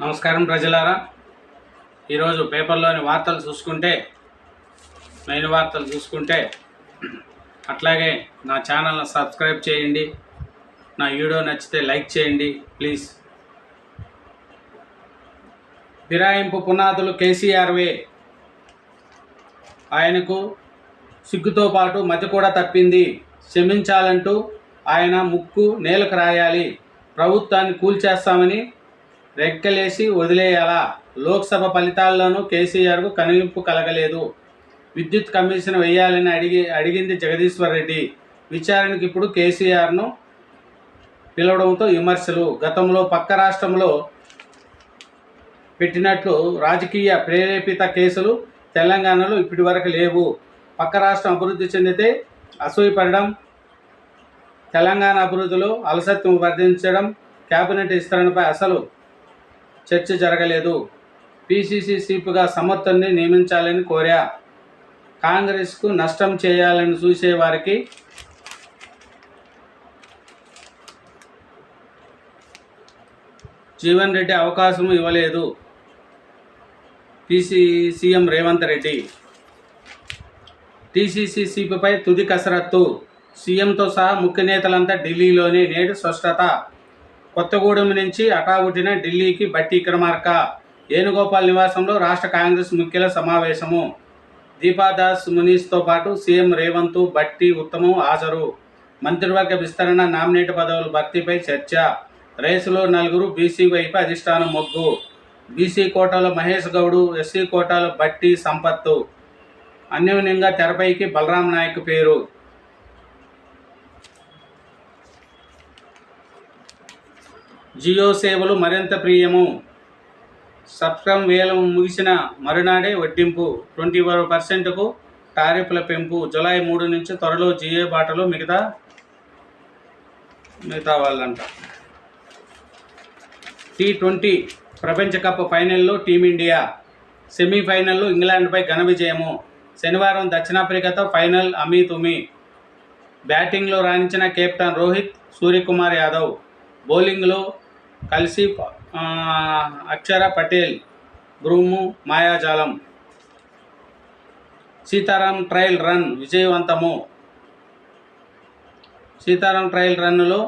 నమస్కారం ప్రజలారా. ఈరోజు పేపర్లోని వార్తలు చూసుకుంటే, మెయిన్ వార్తలు చూసుకుంటే, అట్లాగే నా ఛానల్ని సబ్స్క్రైబ్ చేయండి. నా వీడియో నచ్చితే లైక్ చేయండి ప్లీజ్. ఫిరాయింపు పునాదులు కేసీఆర్వే. ఆయనకు సిగ్గుతో పాటు మతి కూడా తప్పింది. క్షమించాలంటూ ఆయన ముక్కు నేలకు రాయాలి. ప్రభుత్వాన్ని కూల్చేస్తామని రెక్కలేసి వదిలేయాలా? లోక్సభ ఫలితాల్లోనూ కేసీఆర్కు కనువింపు కలగలేదు. విద్యుత్ కమిషన్ వేయాలని అడిగింది జగదీశ్వర్ రెడ్డి. విచారణకు ఇప్పుడు కేసీఆర్ను పిలవడంతో విమర్శలు. గతంలో పక్క రాష్ట్రంలో పెట్టినట్లు రాజకీయ ప్రేరేపిత కేసులు తెలంగాణలో ఇప్పటి వరకు లేవు. పక్క రాష్ట్రం అభివృద్ధి చెందితే అసూయపడడం, తెలంగాణ అభివృద్ధిలో అలసత్వం వర్ధించడం, కేబినెట్ విస్తరణపై అసలు చర్చ జరగలేదు. పిసిసి చీఫ్గా సమర్థుని నియమించాలని కోరా. కాంగ్రెస్కు నష్టం చేయాలని చూసేవారికి జీవన్ రెడ్డి అవకాశం ఇవ్వలేదు. సీఎం రేవంత్ రెడ్డి. టీసీసీ చీఫ్పై తుది కసరత్తు. సీఎంతో సహా ముఖ్య నేతలంతా ఢిల్లీలోనే. నేడు స్పష్టత. కొత్తగూడెం నుంచి అటావుటిన ఢిల్లీకి బట్టి విక్రమార్క. వేణుగోపాల్ నివాసంలో రాష్ట్ర కాంగ్రెస్ ముఖ్యుల సమావేశము. దీపాదాస్ మునీస్తో పాటు సీఎం రేవంత్, బట్టి, ఉత్తమం హాజరు. మంత్రివర్గ విస్తరణ, నామినేట్ పదవుల భర్తీపై చర్చ. రేసులో 4 బీసీ వైపు అధిష్టానం మొగ్గు. బీసీ కోటాలో మహేష్ గౌడ్, ఎస్సీ కోటాలో బట్టి, సంపత్తు. అన్యోన్యంగా తెరపైకి బలరాం నాయక్ పేరు. జియో సేవలు మరింత ప్రియము. సబ్స్క్రైబ్ వేలం ముగిసిన మరునాడే వడ్డింపు. 24%కు టారిఫ్ల పెంపు. జూలై 3 నుంచి త్వరలో జియో బాటలో మిగతా వాళ్ళంట. T20 ప్రపంచ కప్ ఫైనల్లో టీమిండియా. సెమీఫైనల్లో ఇంగ్లాండ్పై ఘన విజయము. శనివారం దక్షిణాఫ్రికాతో ఫైనల్ అమీతుమీ. బ్యాటింగ్లో రాణించిన కెప్టెన్ రోహిత్, సూర్యకుమార్ యాదవ్. బౌలింగ్లో కలిసి అక్షర పటేల్, బ్రూము, మాయాజాలం. సీతారాం ట్రయల్ రన్ విజయవంతము. సీతారాం ట్రయల్ రన్నులో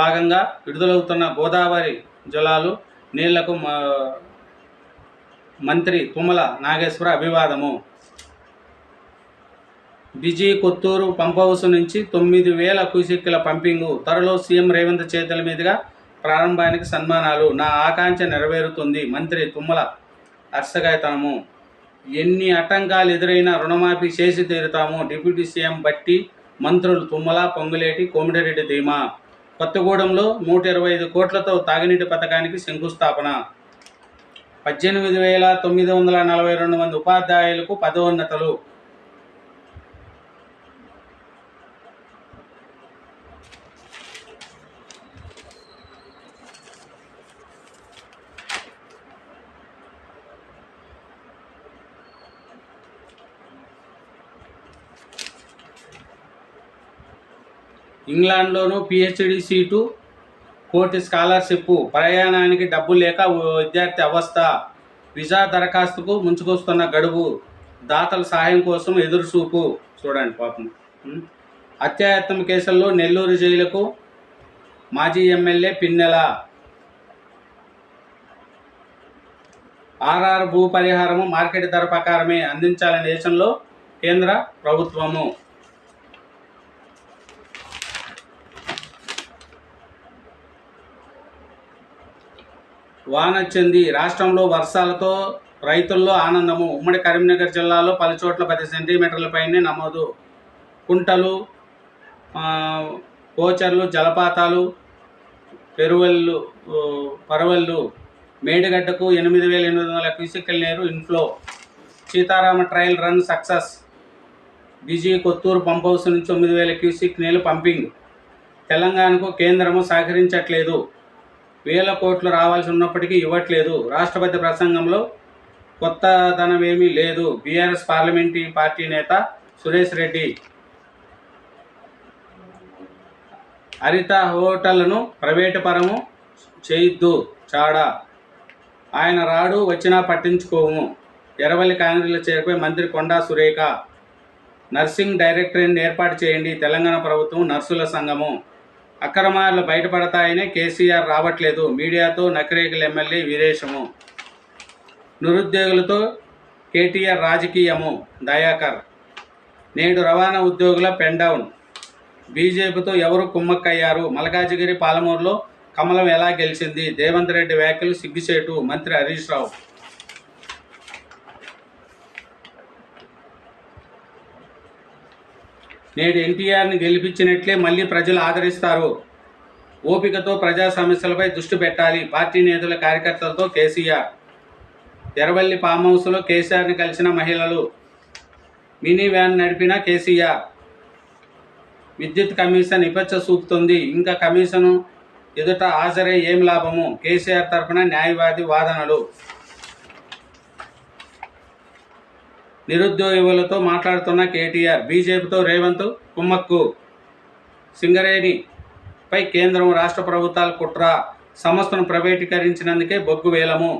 భాగంగా విడుదలవుతున్న గోదావరి జలాలు నీళ్లకు మంత్రి తుమ్మల నాగేశ్వర అభివాదము. బిజీ కొత్తూరు పంప్ హౌస్ నుంచి 9,000 క్యూసెక్కుల పంపింగు. త్వరలో సీఎం రేవంత్ చేతుల మీదుగా ప్రారంభానికి సన్మానాలు. నా ఆకాంక్ష నెరవేరుతుంది. మంత్రి తుమ్మల హర్షగాయతనము. ఎన్ని ఆటంకాలు ఎదురైనా రుణమాఫీ చేసి తీరుతాము. డిప్యూటీ సీఎం బట్టి, మంత్రులు తుమ్మల, పొంగులేటి, కోమిటిరెడ్డి ధీమా. కొత్తగూడెంలో 125 కోట్లతో తాగునీటి పథకానికి శంకుస్థాపన. 18,942 మంది ఉపాధ్యాయులకు పదోన్నతులు. ఇంగ్లాండ్లోనూ పిహెచ్డి సీటు, కోటి స్కాలర్షిప్. ప్రయాణానికి డబ్బు లేక విద్యార్థి అవస్థ. వీసా దరఖాస్తుకు ముంచుకొస్తున్న గడువు. దాతల సహాయం కోసం ఎదురుచూపు. చూడండి పాపం. హత్యాయత్నం కేసుల్లో నెల్లూరు జైలుకు మాజీ ఎమ్మెల్యే పిన్నెల. ఆర్ఆర్ భూ పరిహారము మార్కెట్ ధర ప్రకారమే అందించాలని దేశంలో కేంద్ర ప్రభుత్వము. వానొచ్చింది. రాష్ట్రంలో వర్షాలతో రైతుల్లో ఆనందము. ఉమ్మడి కరీంనగర్ జిల్లాలో పలుచోట్ల 10 సెంటీమీటర్ల పైనే నమోదు. కుంటలు, పోచర్లు, జలపాతాలు, పరవళ్ళు. మేడిగడ్డకు 8,800 క్యూసెక్కుల నీరు inflow. Sitarama trial run success. బిజీ కొత్తూరు పంప్ హౌస్ నుంచి 9,000 క్యూసెక్ నీళ్లు పంపింగ్. తెలంగాణకు కేంద్రము సహకరించట్లేదు. 1,000 కోట్లు రావాల్సి ఉన్నప్పటికీ ఇవ్వట్లేదు. రాష్ట్రపతి ప్రసంగంలో కొత్తదనమేమీ లేదు. బీఆర్ఎస్ పార్లమెంటరీ పార్టీ నేత సురేష్ రెడ్డి. హరిత హోటళ్లను ప్రైవేటు పరము చేయొద్దు చాడా. ఆయన రాడు, వచ్చినా పట్టించుకోము. ఎర్రవల్లి కాంగ్రెస్లో చేరిపోయి మంత్రి కొండా సురేఖ. నర్సింగ్ డైరెక్టరేట్ని ఏర్పాటు చేయండి తెలంగాణ ప్రభుత్వం, నర్సుల సంఘము. అక్రమాలు బయటపడతాయనే కేసీఆర్ రావట్లేదు, మీడియాతో నకిరేకల్ ఎమ్మెల్యే వీరేశము. నిరుద్యోగులతో కేటీఆర్ రాజకీయము, దయాకర్. నేడు రవాణా ఉద్యోగుల పెండౌన్. బీజేపీతో ఎవరు కుమ్మక్కయ్యారు, మల్కాజిగిరి పాలమూరులో కమలం ఎలా గెలిచింది, రేవంత్ రెడ్డి వ్యాఖ్యలు సిగ్గుచేటు, మంత్రి హరీష్ రావు. నేడు ఎన్టీఆర్ని గెలిపించినట్లే మళ్ళీ ప్రజలు ఆదరిస్తారు, ఓపికతో ప్రజా సమస్యలపై దృష్టి పెట్టాలి, పార్టీ నేతల కార్యకర్తలతో కేసీఆర్. ఎర్రవల్లి ఫామ్ హౌస్లో కేసీఆర్ని కలిసిన మహిళలు, మినీ వ్యాన్ నడిపిన కేసీఆర్. విద్యుత్ కమిషన్ విపచ్చ చూపుతుంది, ఇంకా కమిషను ఎదుట హాజరై ఏం లాభము, కేసీఆర్ తరఫున న్యాయవాది వాదనలు. నిరుద్యోగులతో మాట్లాడుతున్న కేటీఆర్, బీజేపీతో రేవంత్ కుమ్మక్కు. సింగరేణిపై కేంద్రం రాష్ట్ర ప్రభుత్వాల కుట్ర, సంస్థను ప్రైవేటీకరించినందుకే బొగ్గు వేలము.